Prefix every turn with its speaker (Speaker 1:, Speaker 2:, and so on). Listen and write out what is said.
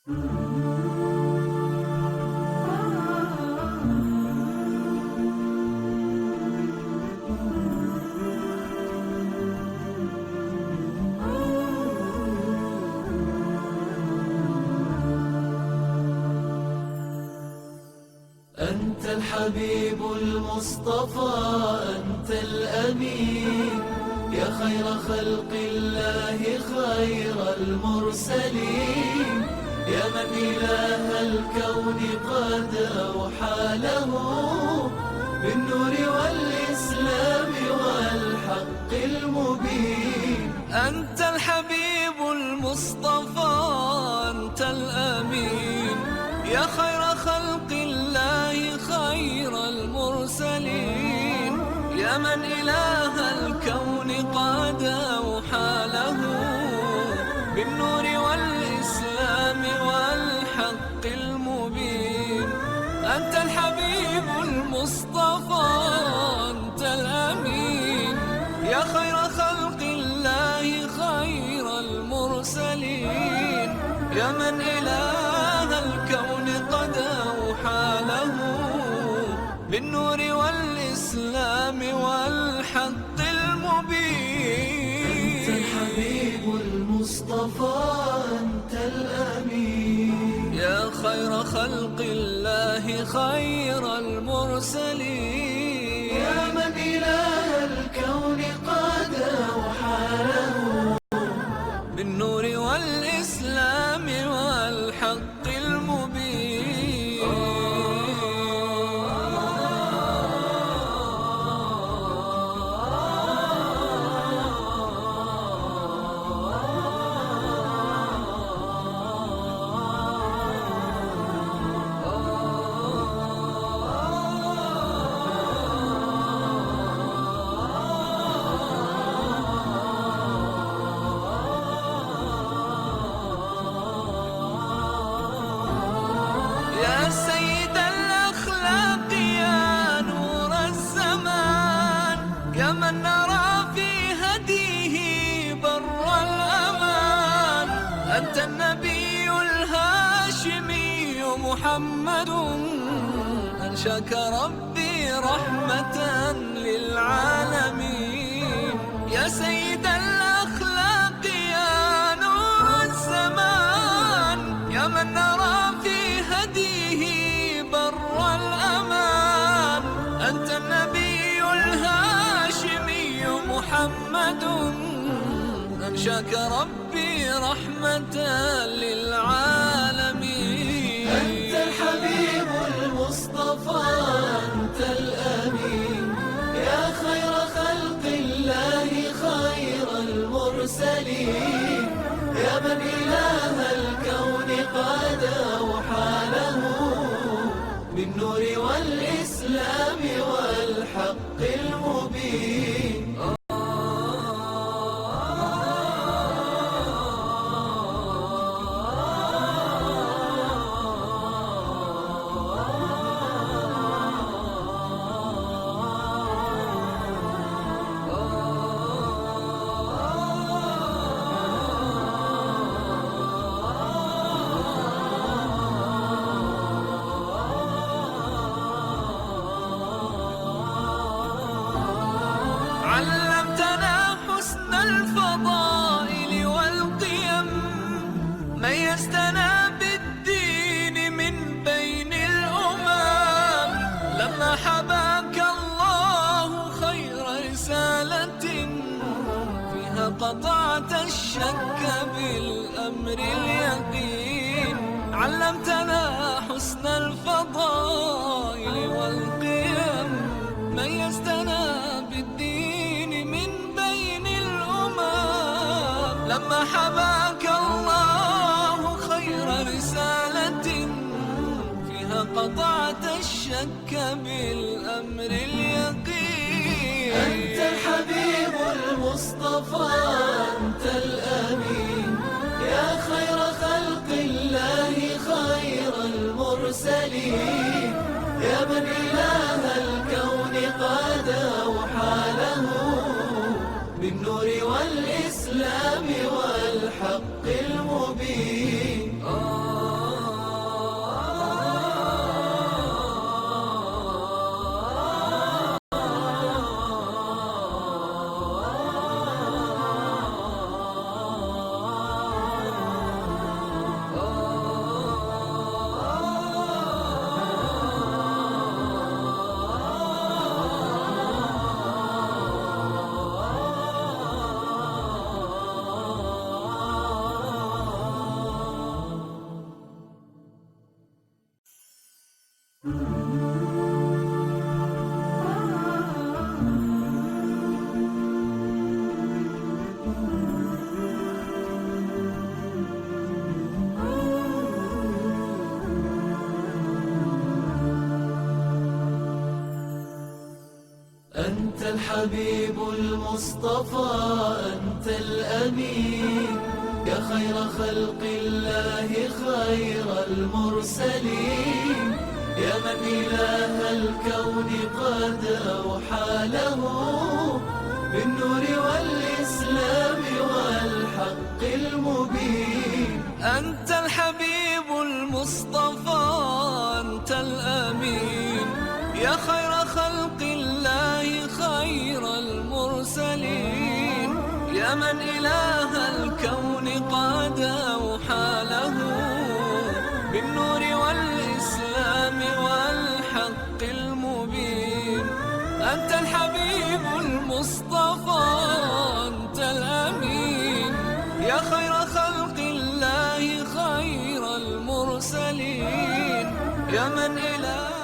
Speaker 1: أنت الحبيب المصطفى، أنت الأمين، يا خير خلق الله خير المرسلين، يا من إله الكون قد أوحى له بالنور والإسلام والحق المبين.
Speaker 2: أنت الحبيب المصطفى، أنت الأمين، يا خير خلق الله خير المرسلين، يا من إله الكون قد أوحى له بالنور والإسلام والحق المبين. أنت الحبيب المصطفى، أنت الأمين، يا خير خلق الله خير المرسلين، يا من إله الكون قد أوحى له بالنور والإسلام والحق المبين.
Speaker 1: أنت الحبيب المصطفى، أنت الأمين،
Speaker 2: يا خير خلق الله خير المرسلين،
Speaker 1: يا من إله الكون قد أوحى له
Speaker 2: بالنور والإسلام والحق المبين. يا سيد الأخلاق، يا نور الزمان، يا من نرى في هديه بر الأمان. أنت النبي الهاشمي محمد، أنشاك ربي رحمة للعالمين. يا سيد الأخلاق، يا نور الزمان، يا من نرى في هديه بر الأمان. أنت النبي الهاشمي محمد، أنشاك ربي رحمة للعالمين.
Speaker 1: أنت الحبيب المصطفى، أنت الأمين، يا خير خلق الله خير المرسلين، يا من إله الكون قد أوحى له بالنور والإسلام والحق المبين.
Speaker 2: علمتنا حسن الفضائل والقيم، ميزتنا بالدين من بين الأمم. لما حباك الله خير رسالة، فيها قطعت الشك بالأمر اليقين. علمتنا حسن الفضائل والقيم، ميزتنا بالدين من بين الأمم. لما حباك الله خير رسالة، فيها قطعت الشك بالأمر اليقين.
Speaker 1: أنت الحبيب المصطفى، أنت الأمين، يا خير خلق الله خير المرسلين، يا من إله الكون قد أوحى له بالنور والإسلام والحق المبين. الحبيب المصطفى أنت الأمين، يا خير خلق الله خير المرسلين، يا من إله الكون قد أوحى له بالنور والإسلام والحق المبين.
Speaker 2: أنت الحبيب المصطفى أنت الأمين، يا خير خلق الله خير المرسلين، يا من إله الكون قد أوحى له بالنور والإسلام والحق المبين. أنت الحبيب المصطفى أنت الأمين، يا خير خلق الله خير المرسلين، يا من إله